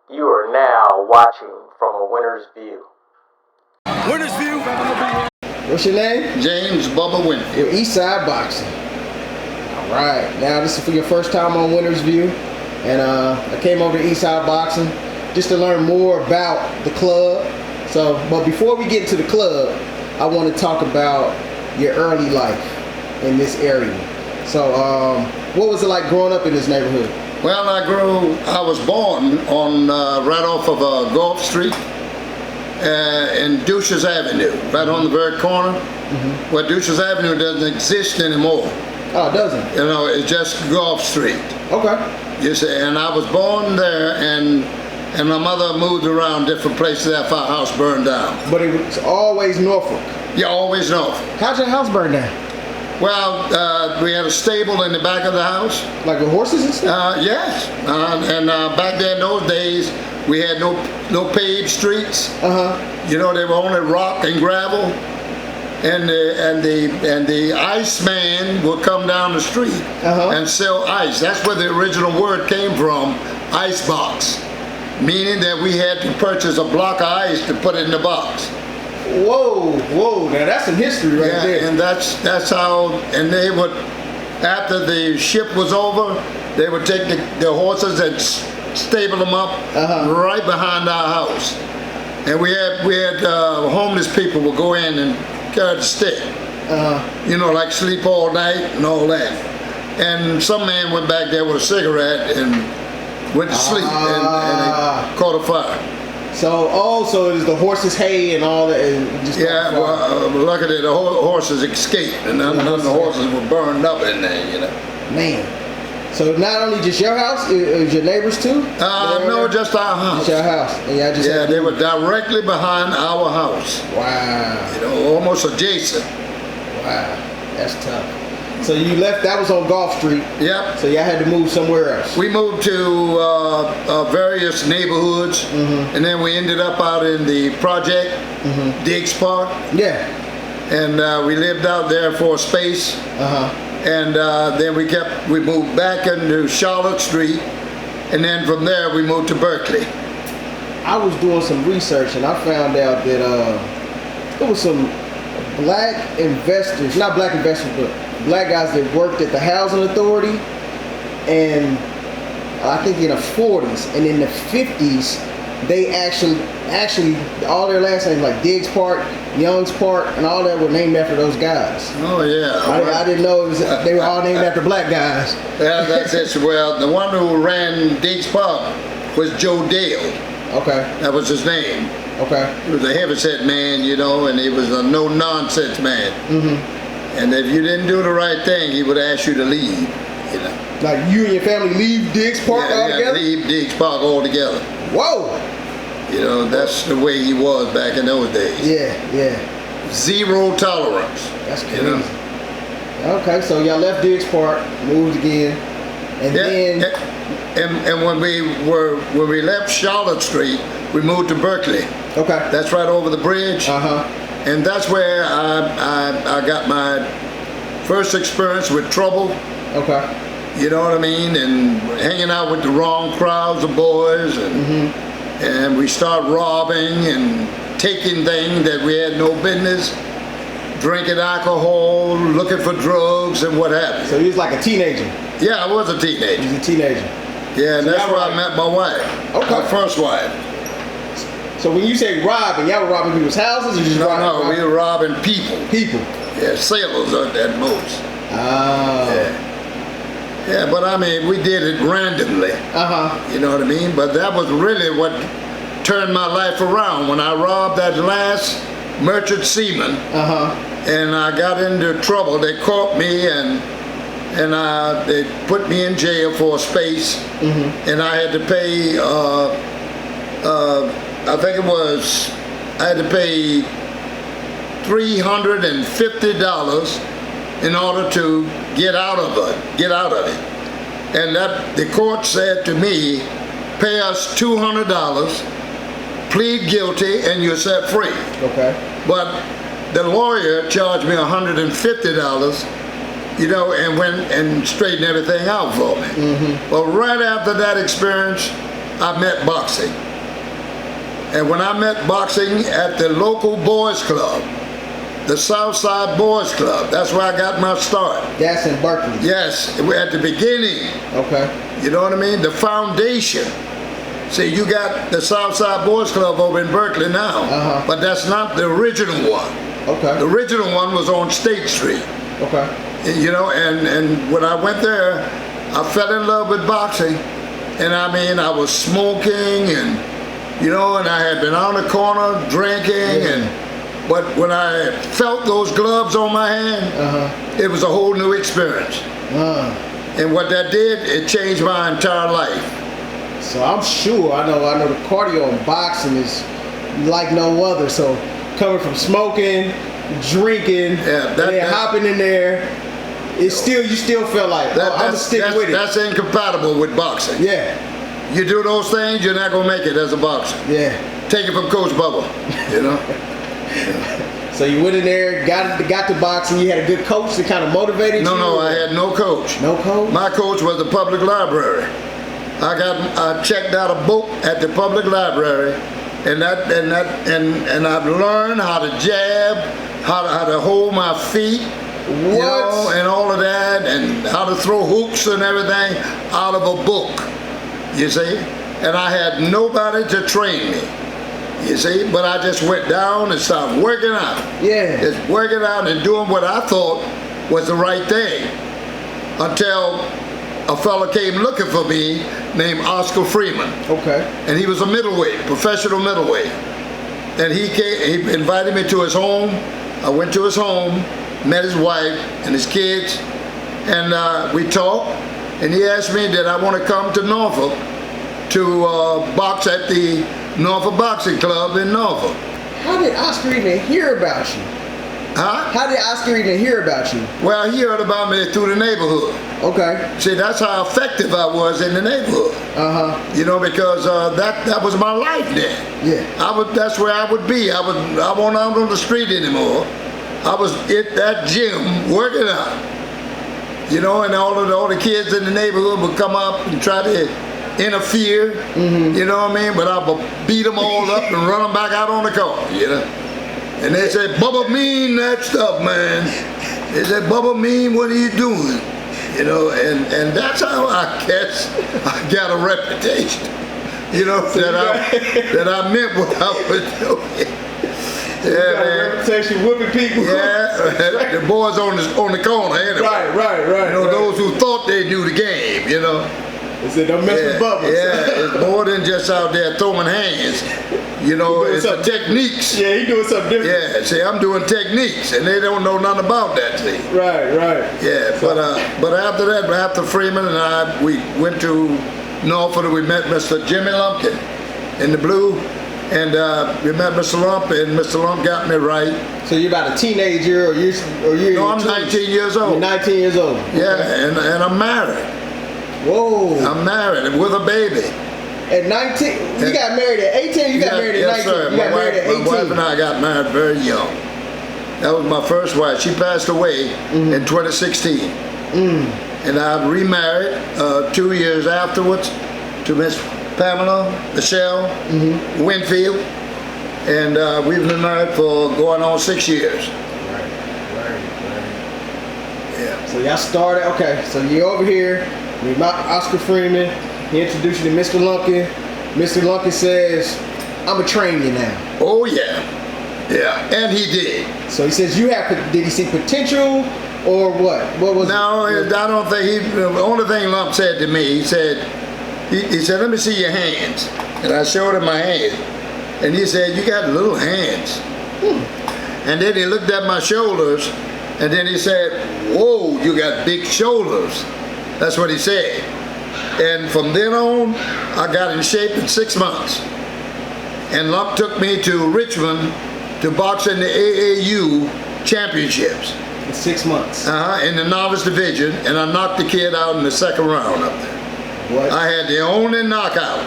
You are now watching from a winner's view. Wnnrsview. What's your name? James Bubba Winfield. Your Eastside Boxing. All right. Now this is for your first time on Wnnrsview, and I came over to Eastside Boxing just to learn more about the club. But before we get into the club, I want to talk about your early life in this area. So, what was it like growing up in this neighborhood? Well, I was born on right off of Gulf Street in Deuces Avenue, right on the very corner. Where Deuces Avenue doesn't exist anymore. Oh, it doesn't? You know, it's just Gulf Street. Okay. You see, and I was born there, and my mother moved around different places after our house burned down. But it was always Norfolk? Yeah, always Norfolk. How'd your house burn down? Well, we had a stable in the back of the house. Like with horses and stuff? Yes. And back there in those days, we had no paved streets. You know, they were only rock and gravel. And the ice man would come down the street and sell ice. That's where the original word came from, ice box. Meaning that we had to purchase a block of ice to put in the box. Whoa, now that's some history right there. And that's how, and they would, after the ship was over, they would take the horses and stable them up right behind our house. And we had homeless people would go in and carry the stick. You know, like sleep all night and all that. And some man went back there with a cigarette and went to sleep and it caught a fire. So it is the horses' hay and all that. And just luckily the horses escaped, and none of the horses were burned up in there, you know. Man. So not only just your house, it was your neighbors too? No, just our house. Just your house. And they were directly behind our house. Wow. You know, almost adjacent. Wow, that's tough. So you left, that was on Gulf Street. Yep. So y'all had to move somewhere else. We moved to various neighborhoods, and then we ended up out in the project, Diggs Park. Yeah. And we lived out there for a space. And then we moved back into Charlotte Street, and then from there we moved to Berkeley. I was doing some research and I found out that there was some black investors, not black investors, but black guys that worked at the housing authority, and I think in the 40s and in the 50s, they actually all their last names like Diggs Park, Young's Park, and all that were named after those guys. Oh yeah. I didn't know they were all named after black guys. Yeah, that's it. Well, the one who ran Diggs Park was Joe Dale. Okay. That was his name. Okay. He was a heavyset man, you know, and he was a no-nonsense man. And if you didn't do the right thing, he would ask you to leave, you know. Like you and your family leave Diggs Park altogether? Yeah, leave Diggs Park altogether. Whoa! You know, that's the way he was back in those days. Yeah. Zero tolerance. That's crazy. You know? Okay, so y'all left Diggs Park, moved again, and then... And when we left Charlotte Street, we moved to Berkeley. Okay. That's right over the bridge. And that's where I got my first experience with trouble. Okay. You know what I mean? And hanging out with the wrong crowds of boys, and we start robbing and taking things that we had no business, drinking alcohol, looking for drugs and what have you. So you was like a teenager? Yeah, I was a teenager. You was a teenager. Yeah, and so that's where I met my wife. Okay. My first wife. So when you say robbing, y'all were robbing people's houses or just robbing? No, we were robbing people. People? Yeah, sailors at most. Oh. Yeah, but I mean, we did it randomly. You know what I mean? But that was really what turned my life around when I robbed that last merchant seaman. And I got into trouble. They caught me and they put me in jail for a space. And I had to pay, I had to pay $350 in order to get out of it. And the court said to me, pay us $200, plead guilty, and you're set free. Okay. But the lawyer charged me $150, you know, and went and straightened everything out for me. But right after that experience, I met boxing. And when I met boxing at the local boys club, the Southside Boys Club, that's where I got my start. That's in Berkeley. Yes, at the beginning. Okay. You know what I mean? The foundation. See, you got the Southside Boys Club over in Berkeley now, but that's not the original one. Okay. The original one was on State Street. Okay. You know, and when I went there, I fell in love with boxing. And I mean, I was smoking and, you know, and I had been on the corner drinking but when I felt those gloves on my hand, it was a whole new experience. And what that did, it changed my entire life. So I'm sure, I know the cardio in boxing is like no other. So coming from smoking, drinking, and then hopping in there, you still feel like, I'm gonna stick with it. That's incompatible with boxing. Yeah. You do those things, you're not gonna make it as a boxer. Yeah. Take it from Coach Bubba, you know? So you went in there, got to boxing. You had a good coach that kind of motivated you? No, I had no coach. No coach? My coach was the public library. I checked out a book at the public library, and I've learned how to jab, how to hold my feet, you know, and all of that, and how to throw hooks and everything out of a book. You see, and I had nobody to train me. You see, but I just went down and started working out. Yeah. Just working out and doing what I thought was the right thing. Until a fella came looking for me named Oscar Freeman. Okay. And he was a middleweight, professional middleweight. And he invited me to his home. I went to his home, met his wife and his kids, and we talked. And he asked me, did I want to come to Norfolk to box at the Norfolk Boxing Club in Norfolk. How did Oscar even hear about you? Huh? How did Oscar even hear about you? Well, he heard about me through the neighborhood. Okay. See, that's how effective I was in the neighborhood. You know, because that was my life then. Yeah. That's where I would be. I wasn't out on the street anymore. I was at that gym working out. You know, and all the kids in the neighborhood would come up and try to interfere, you know what I mean? But I would beat them all up and run them back out on the car, you know? And they said, Bubba mean that stuff, man. They said, Bubba mean, what are you doing? You know, and that's how I guess I got a reputation, you know, that I meant what I was doing. Yeah, you got a reputation whooping people. Yeah, the boys on the corner anyway. Right. You know, those who thought they knew the game, you know. They said, don't mess with Bubba. Yeah, it's more than just out there throwing hands. You know, it's the techniques. Yeah, he doing something different. Yeah, see, I'm doing techniques, and they don't know nothing about that, see. Right. Yeah, but after that, after Freeman and I, we went to Norfolk, and we met Mr. Jimmy Lumpkin in the blue, and we met Mr. Lump, and Mr. Lump got me right. So you're about a teenager, or you're No, I'm 19 years old. You're 19 years old. Yeah, and I'm married. Whoa. I'm married with a baby. At 19? You got married at 18? You got married at 19? Sir. You got married at 18? My wife and I got married very young. That was my first wife. She passed away in 2016. And I remarried 2 years afterwards to Miss Pamela Michelle Winfield. And we've been married for going on 6 years. Right. Yeah. So y'all started, okay, so you're over here. We met Oscar Freeman. He introduced you to Mr. Lumpkin. Mr. Lumpkin says, I'm gonna train you now. Oh yeah, and he did. So he says did he see potential or what? What was No, it? I don't think the only thing Lump said to me, he said, let me see your hands. And I showed him my hands. And he said, you got little hands. And then he looked at my shoulders, and then he said, whoa, you got big shoulders. That's what he said. And from then on, I got in shape in 6 months. And Lump took me to Richmond to box in the AAU championships. In 6 months? In the novice division, and I knocked the kid out in the second round up there. What? I had the only knockout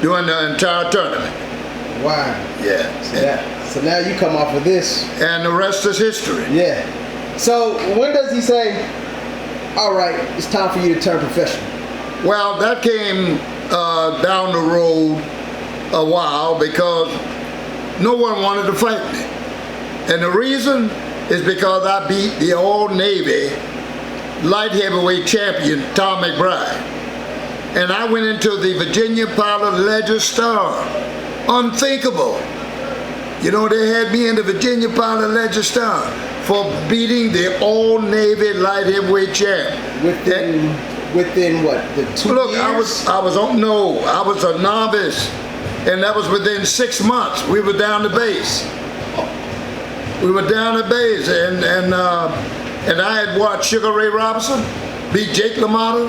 during the entire tournament. Wow. Yeah. So now you come off of this. And the rest is history. Yeah. So when does he say, all right, it's time for you to turn professional? Well, that came down the road a while because no one wanted to fight me. And the reason is because I beat the Old Navy light heavyweight champion, Tom McBride. And I went into the Virginia Pilot Ledger Star. Unthinkable. You know, they had me in the Virginia Pilot Ledger Star for beating the Old Navy light heavyweight champ. Within what, the 2 years? Look, I was a novice, and that was within 6 months. We were down the base. And I had watched Sugar Ray Robinson beat Jake LaMotta,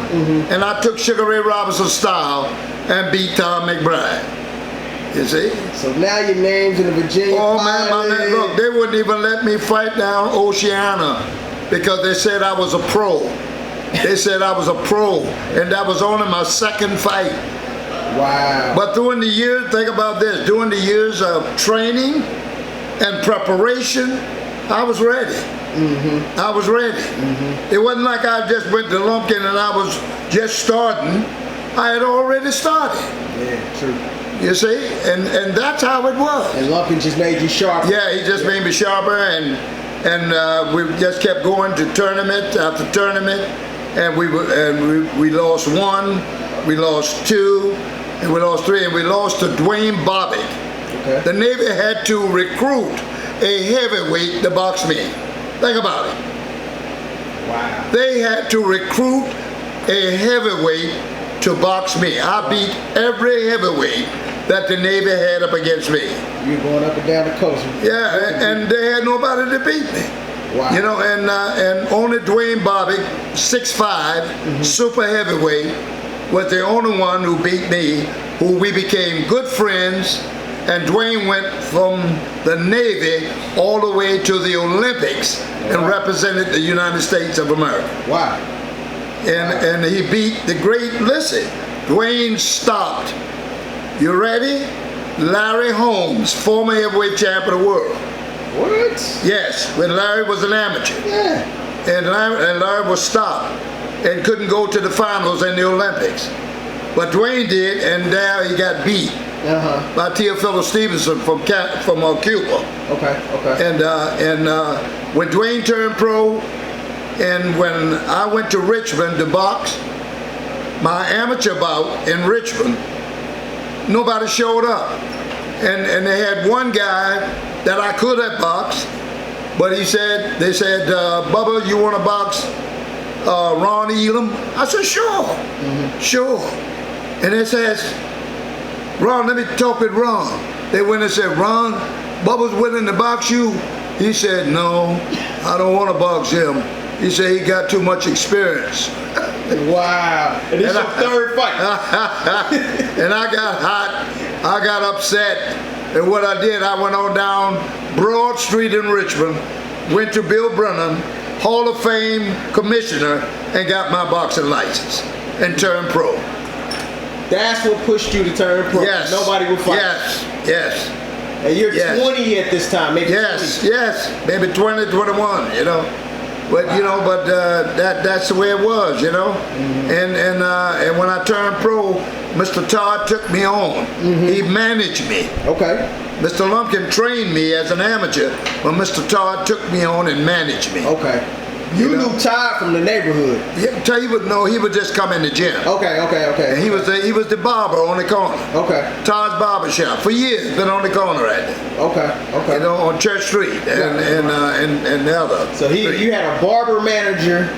and I took Sugar Ray Robinson's style and beat Tom McBride. You see? So now your name's in the Virginia man, look, they wouldn't even let me fight down Oceana because they said I was a pro. They said I was a pro, and that was only my second fight. Wow. But during the years, think about this, during the years of training and preparation, I was ready. I was ready. It wasn't like I just went to Lumpkin and I was just starting. I had already started. Yeah, true. You see? And that's how it was. And Lumpkin just made you sharper. Yeah, he just made me sharper, and we just kept going to tournament after tournament, and we lost 1, we lost 2, and we lost 3, and we lost to Dwayne Bobbitt. Okay. The Navy had to recruit a heavyweight to box me. Think about it. Wow. They had to recruit a heavyweight to box me. I beat every heavyweight that the Navy had up against me. You were going up and down the coast. Yeah, and they had nobody to beat me. Wow. You know, and only Dwayne Bobbitt, 6'5", super heavyweight, was the only one who beat me, who we became good friends. And Dwayne went from the Navy all the way to the Olympics and represented the United States of America. Wow. And he beat the great, listen, Dwayne stopped, you ready? Larry Holmes, former heavyweight champion of the world. What? Yes, when Larry was an amateur. Yeah. And Larry was stopped and couldn't go to the finals in the Olympics. But Dwayne did, and there he got beat. By Teofilo Stevenson from Cuba. Okay. And when Dwayne turned pro, and when I went to Richmond to box, my amateur bout in Richmond, nobody showed up. And they had one guy that I could have boxed, but they said, Bubba, you want to box Ron Elam? I said, sure. And they says, Ron, let me talk with Ron. They went and said, Ron, Bubba's willing to box you? He said, no, I don't want to box him. He said he got too much experience. Wow. And this is your third fight. And I got hot. I got upset. And what I did, I went on down Broad Street in Richmond, went to Bill Brennan, Hall of Fame commissioner, and got my boxing license and turned pro. That's what pushed you to turn pro. Yes. Nobody would fight. Yes. And you're 20 at this time, maybe 20. Yes, maybe 20, 21, you know. But wow. You know, but that's the way it was, you know. And when I turned pro, Mr. Todd took me on. He managed me. Okay. Mr. Lumpkin trained me as an amateur, but Mr. Todd took me on and managed me. Okay. You knew Todd from the neighborhood. Yeah, he would just come in the gym. Okay. And he was the barber on the corner. Okay. Todd's barber shop for years, been on the corner right there. Okay. You know, on Church Street and the other. So you had a barber manager,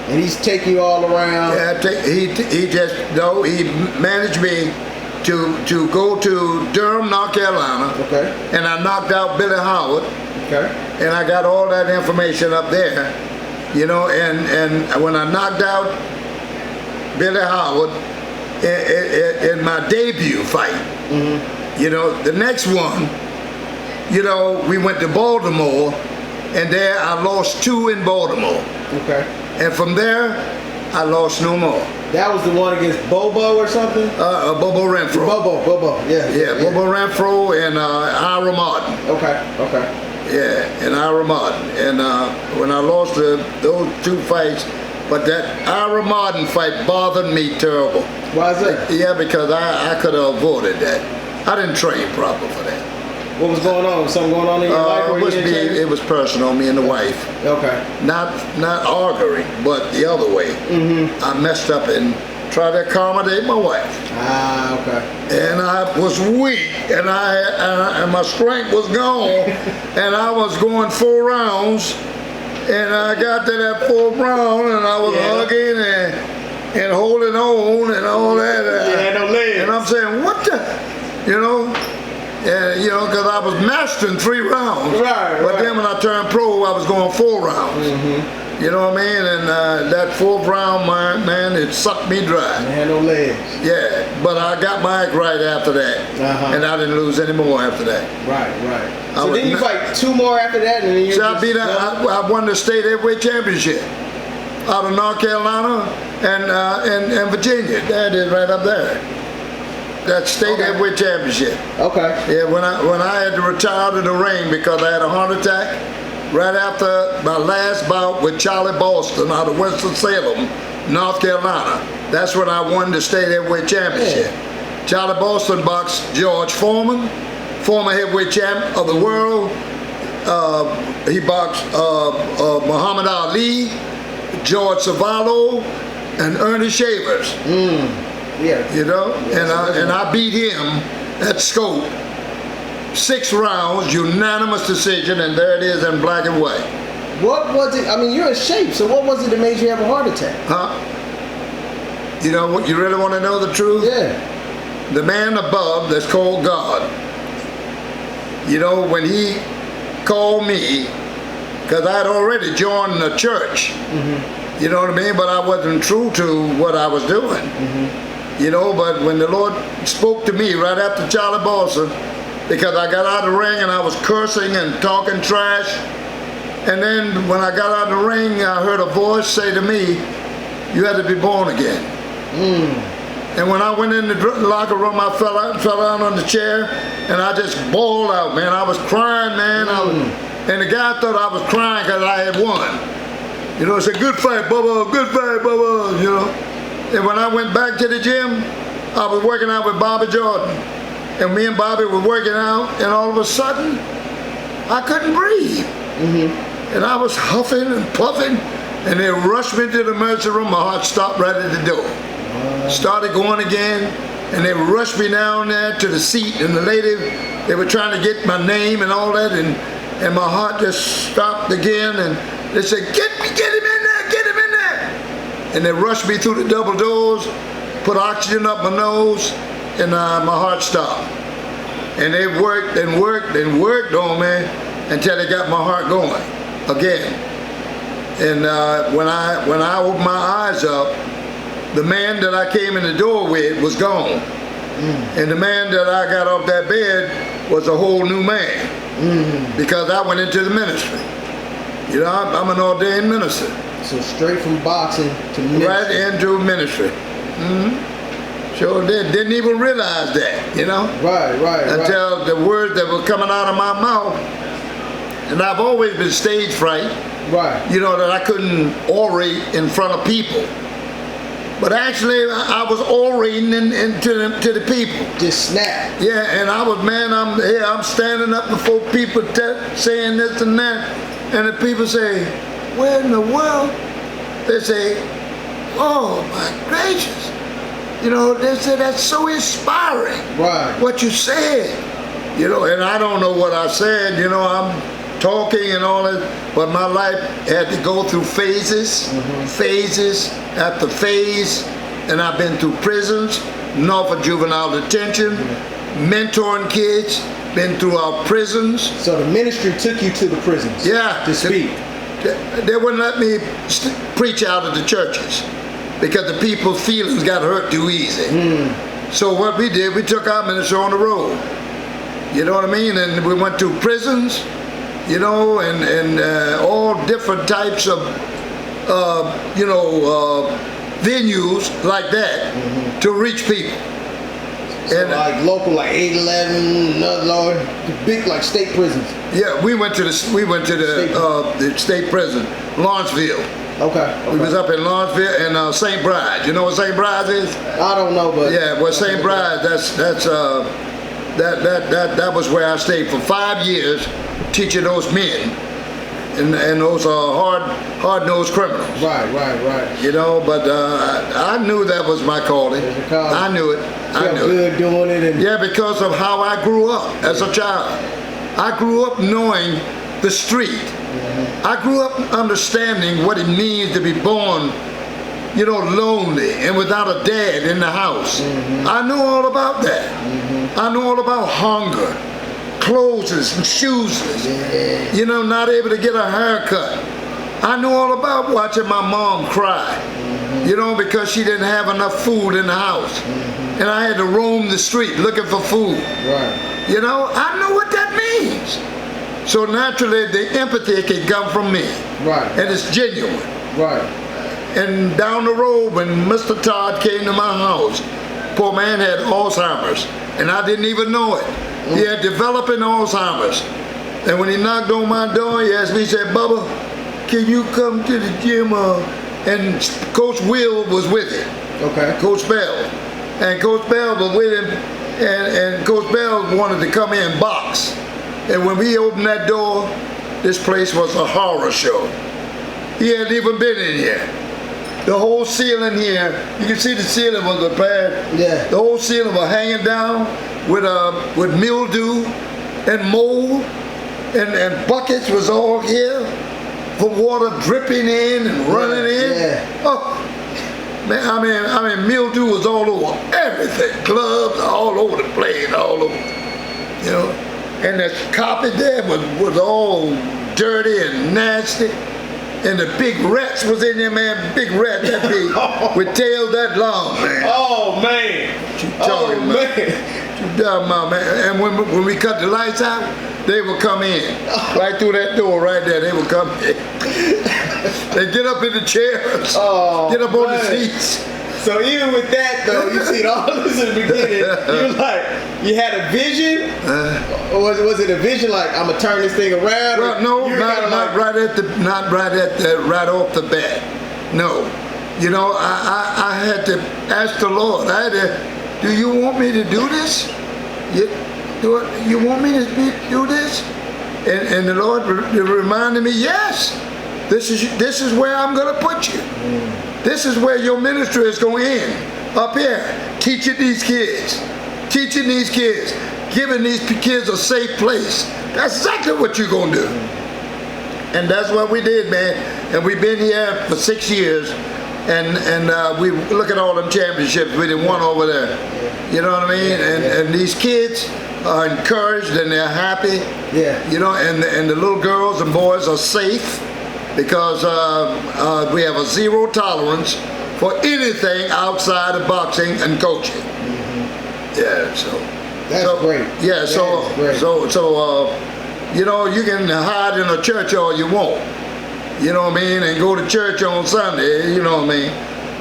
and he's taking you all around. Yeah, he managed me to go to Durham, North Carolina. Okay. And I knocked out Billy Howard. Okay. And I got all that information up there. You know, and when I knocked out Billy Howard in my debut fight, you know, the next one, you know, we went to Baltimore, and there I lost 2 in Baltimore. Okay. And from there, I lost no more. That was the one against Bobo or something? Bobo Renfro. Bobo, yeah. Bobo Renfro and Ira Martin. Okay. Yeah, and Ira Martin. And when I lost those 2 fights, But that Ira Martin fight bothered me terrible. Why is that? Yeah, because I could have avoided that. I didn't train proper for that. What was going on? Was something going on in your life? It was personal, me and the wife. Okay. Not arguing, but the other way. I messed up and tried to accommodate my wife. Ah, okay. And I was weak, and and my strength was gone, and I was going 4 rounds, and I got to that 4th round, and I was hugging and holding on and all that. You had no legs. And I'm saying, what the, you know? And, you know, because I was mastering 3 rounds. Right, but then when I turned pro, I was going 4 rounds. You know what I mean? And that 4th round, man, it sucked me dry. You had no legs. Yeah, but I got my act right after that. And I didn't lose any more after that. Right. So then you fight 2 more after that, and then you. So I won the state heavyweight championship out of North Carolina and Virginia. That is right up there. That state heavyweight championship. Okay. Yeah, when I had to retire to the ring because I had a heart attack right after my last bout with Charlie Boston out of Winston-Salem, North Carolina. That's when I won the state heavyweight championship. Yeah. Charlie Boston boxed George Foreman, former heavyweight champ of the world. He boxed Muhammad Ali, George Savallo, and Ernie Shavers. Yeah. You know, and I beat him at Scope 6 rounds, unanimous decision, and there it is in black and white. What was it? I mean, you're in shape, so what was it that made you have a heart attack? Huh? You know what? You really want to know the truth? Yeah. The man above that's called God. You know, when he called me, because I had already joined the church. You know what I mean? But I wasn't true to what I was doing. You know, but when the Lord spoke to me right after Charlie Boston, because I got out of the ring and I was cursing and talking trash, and then when I got out of the ring, I heard a voice say to me, you had to be born again. And when I went in the locker room, I fell out on the chair, and I just bawled out, man. I was crying, man. And the guy thought I was crying because I had won. You know, he said, good fight, Bubba, good fight, Bubba, you know. And when I went back to the gym, I was working out with Bobby Jordan. And me and Bobby were working out, and all of a sudden, I couldn't breathe. And I was huffing and puffing, and they rushed me to the emergency room. My heart stopped right at the door. Started going again, and they rushed me down there to the seat, and the lady, they were trying to get my name and all that, and my heart just stopped again, and they said, get him in there, get him in there. And they rushed me through the double doors, put oxygen up my nose, and my heart stopped. And they worked and worked and worked on me until they got my heart going again. And when I opened my eyes up, the man that I came in the door with was gone. And the man that I got off that bed was a whole new man. Because I went into the ministry. You know, I'm an ordained minister. So straight from boxing to ministry. Right into ministry. Sure did. Didn't even realize that, you know? Right. Until the words that were coming out of my mouth. And I've always been stage fright. Right. You know, that I couldn't orate in front of people. But actually, I was orating to the people. Just snap. Yeah, and I was, man, I'm standing up before people saying this and that. And the people say, where in the world? They say, oh my gracious. You know, they say that's so inspiring. Right. What you said. You know, and I don't know what I said. You know, I'm talking and all that, but my life had to go through phases, phases after phase, and I've been through prisons, Norfolk juvenile detention, mentoring kids, been through our prisons. So the ministry took you to the prisons. Yeah. To speak. They wouldn't let me preach out of the churches because the people's feelings got hurt too easy. So what we did, we took our ministry on the road. You know what I mean? And we went to prisons, you know, and all different types of, venues like that to reach people. So and like local, like 811, Lord, big like state prisons. Yeah, we went to the state prison, Wnnrsview. Okay. We was up in Lawrenceville and St. Bride's. You know what St. Bride's is? I don't know, but Yeah, well, St. Bride's. That was where I stayed for 5 years, teaching those men and those hard-nosed criminals. Right. You know, but I knew that was my calling. I knew it. I knew good doing it. And Yeah, because of how I grew up as a child. I grew up knowing the street. I grew up understanding what it means to be born, you know, lonely and without a dad in the house. I know all about that. I know all about hunger, clothes and shoes, you know, not able to get a haircut. I know all about watching my mom cry, you know, because she didn't have enough food in the house. And I had to roam the street looking for food. Right. You know, I know what that means. So naturally, the empathy can come from me. Right. And it's genuine. Right. And down the road, when Mr. Todd came to my house, poor man had Alzheimer's, and I didn't even know it. He had developing Alzheimer's. And when he knocked on my door, he asked me, he said, Bubba, can you come to the gym? And Coach Will was with him. Okay. Coach Bell. And Coach Bell was with him, and Coach Bell wanted to come in and box. And when we opened that door, this place was a horror show. He hadn't even been in here. The whole ceiling here, you can see the ceiling was repaired. Yeah. The whole ceiling was hanging down with mildew and mold, and buckets was all here for water dripping in and running in. Yeah. Oh, man, I mean, mildew was all over everything. Gloves all over the place, all over, you know. And the carpet there was all dirty and nasty. And the big rats was in there, man. Big rat that big, with tails that long, man. Oh man. What you talking about? What you talking about, man? And when we cut the lights out, they would come in. Right through that door right there, they would come in. They get up in the chairs, get up on the seats. So even with that though, you see all this in the beginning, you like, you had a vision? Or was it a vision like, I'm gonna turn this thing around? Well, no, not right off the bat. No. You know, I had to ask the Lord, do you want me to do this? You want me to do this? And the Lord reminded me, yes, this is where I'm gonna put you. This is where your ministry is going to end, up here, teaching these kids, giving these kids a safe place. That's exactly what you're going to do. And that's what we did, man. And we've been here for 6 years, and we look at all them championships we done won over there. You know what I mean? And these kids are encouraged and they're happy. Yeah. You know, and the little girls and boys are safe. Because we have a zero tolerance for anything outside of boxing and coaching. Yeah, so that's great. Yeah, so you know, you can hide in a church all you want. You know what I mean, and go to church on Sunday. You know what I mean,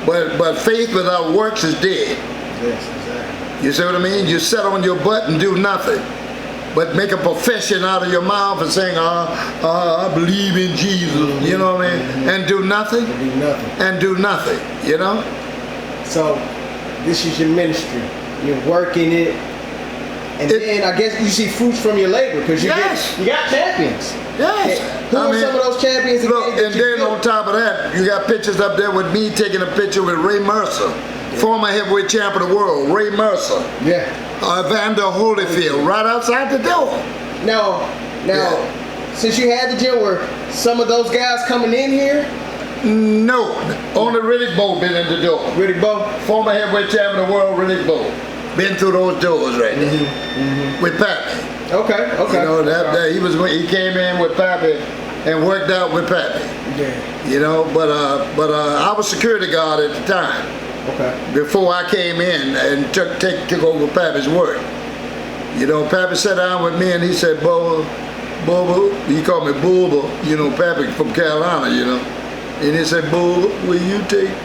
but faith without works is dead. Yes, exactly. You see what I mean? You sit on your butt and do nothing. But make a profession out of your mouth and saying, I believe in Jesus, you know what I mean? And do nothing. And do nothing, you know? So, this is your ministry. You're working it. And then I guess you see fruits from your labor because you got champions. Yes. Who are some of those champions? Look, and then on top of that, you got pictures up there with me taking a picture with Ray Mercer, former heavyweight champion of the world, Ray Mercer. Yeah. Evander Holyfield, right outside the door. Now, since you had the gym, were some of those guys coming in here? No, only Riddick Bowe been in the door. Riddick Bowe? Former heavyweight champion of the world, Riddick Bowe. Been through those doors right there. With Pappy. Okay. You know, he came in with Pappy and worked out with Pappy. Yeah. You know, but I was security guard at the time. Okay. Before I came in and took over Pappy's work. You know, Pappy sat down with me and he said, Bubba, he called me Bubba, you know, Pappy from Carolina, you know. And he said, Bubba, will you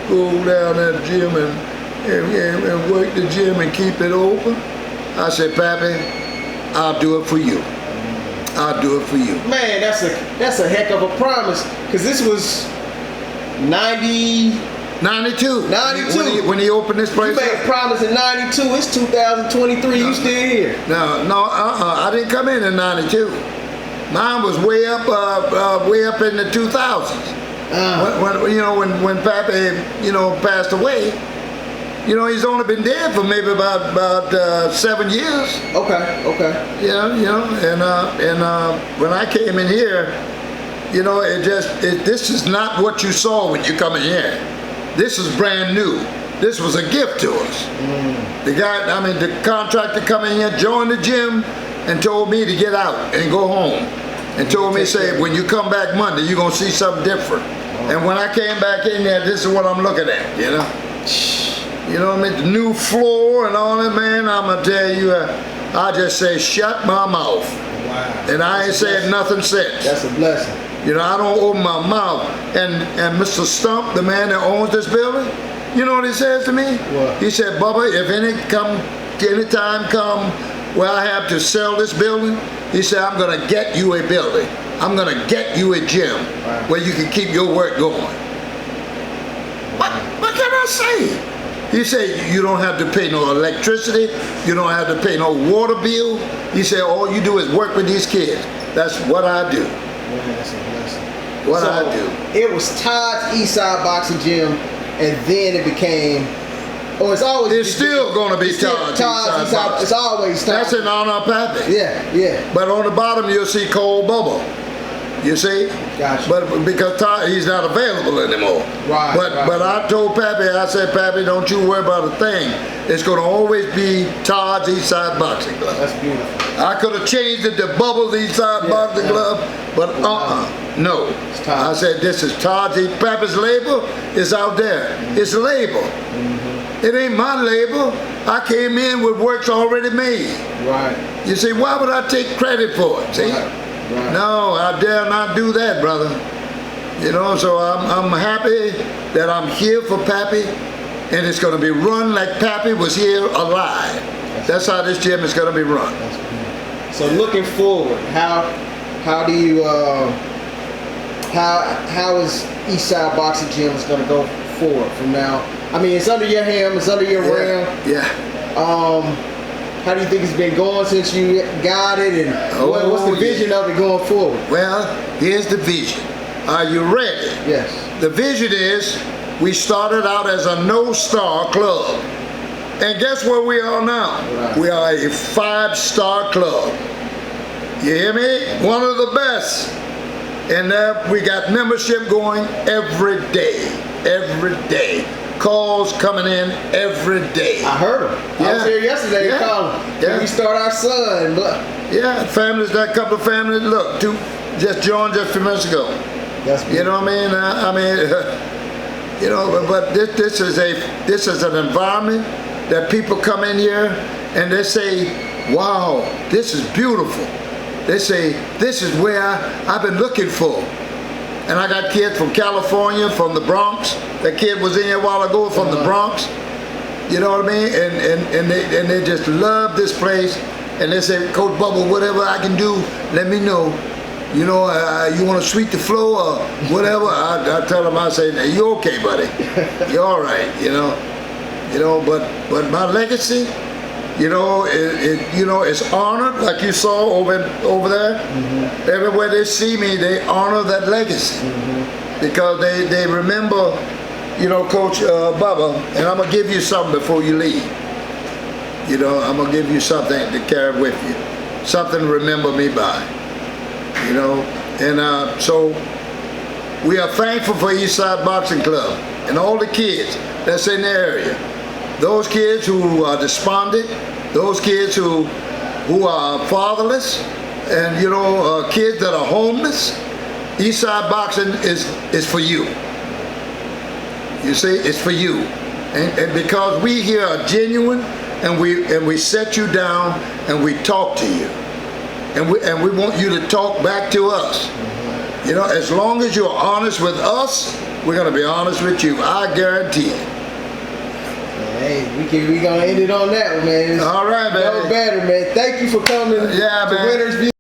go down to the gym and work the gym and keep it open? I said, Pappy, I'll do it for you. I'll do it for you. Man, that's a heck of a promise, because this was 90. 92. 92. When he opened this You place made a up. promise in 92. It's 2023. You still here? No, I didn't come in 92. Mine was way up in the 2000s. When Pappy, passed away. He's only been dead for maybe about 7 years. Okay. And when I came in here, this is not what you saw when you come in here. This is brand new. This was a gift to us. The contractor come in here, joined the gym, and told me to get out and go home. And told me, say, when you come back Monday, you're going to see something different. And when I came back in there, this is what I'm looking at, the new floor and all that, man, I'm going to tell you, I just say, shut my mouth. Wow. And I ain't said nothing since. That's a blessing. I don't open my mouth. And Mr. Stump, the man that owns this building, you know what he says to me? What? He said, Bubba, if any time come where I have to sell this building, he said, I'm going to get you a building. I'm going to get you a gym where you can keep your work going. What can I say? He said, you don't have to pay no electricity. You don't have to pay no water bill. He said, all you do is work with these kids. That's what I do. Man, that's a blessing. I do. It was Todd's Eastside Boxing Gym, and then it became, it's always. It's still going to be Todd's Eastside Boxing. It's always Todd's. That's in honor of Pappy. Yeah. But on the bottom, you'll see Cold Bubba. You see? Gotcha. But because Todd, he's not available anymore. Right. But I told Pappy, I said, Pappy, don't you worry about a thing. It's going to always be Todd's Eastside Boxing Club. That's beautiful. I could have changed it to Bubba's Eastside Boxing Club, but no. I said, this is Todd's. Pappy's label is out there. It's a label. It ain't my label. I came in with works already made. Right. You see, why would I take credit for it? See? Right. No, I dare not do that, brother. So I'm happy that I'm here for Pappy, and it's going to be run like Pappy was here alive. That's how this gym is going to be run. So looking forward, how do you how is Eastside Boxing Gym is going to go forward from now? I mean, it's under your helm, it's under your realm. Yeah. How do you think it's been going since you got it, and what's the vision of it going forward? Well, here's the vision. Are you ready? Yes. The vision is we started out as a no-star club. And guess where we are now? Right. We are a 5-star club. You hear me? One of the best. And we got membership going every day. Every day. Calls coming in every day. I heard them. I was here yesterday calling. Can we start our son? Yeah, families, that couple of families, look, just joined just a few minutes ago. That's beautiful. You know what I mean? But this is an environment that people come in here and they say, wow, this is beautiful. They say, this is where I've been looking for. And I got kids from California, from the Bronx. That kid was in here a while ago from the Bronx. You know what I mean? And they just love this place. And they say, Coach Bubba, whatever I can do, let me know. You want to sweep the floor or whatever? I tell them, I say, you okay, buddy? You're all right, But my legacy, it's honored, like you saw over there. Mm-hmm. Everywhere they see me, they honor that legacy. Mm-hmm. Because they remember, Coach Bubba, and I'm going to give you something before you leave. I'm going to give you something to carry with you. Something to remember me by. So we are thankful for Eastside Boxing Club and all the kids that's in the area. Those kids who are despondent, those kids who are fatherless, and kids that are homeless. Eastside Boxing is for you. You see, it's for you, and because we here are genuine, and we set you down and we talk to you, and we want you to talk back to us. As long as you're honest with us, we're gonna be honest with you. I guarantee it. Hey, we gonna end it on that one, man. All right, man. No better, man. Thank you for coming to Wnnrsview.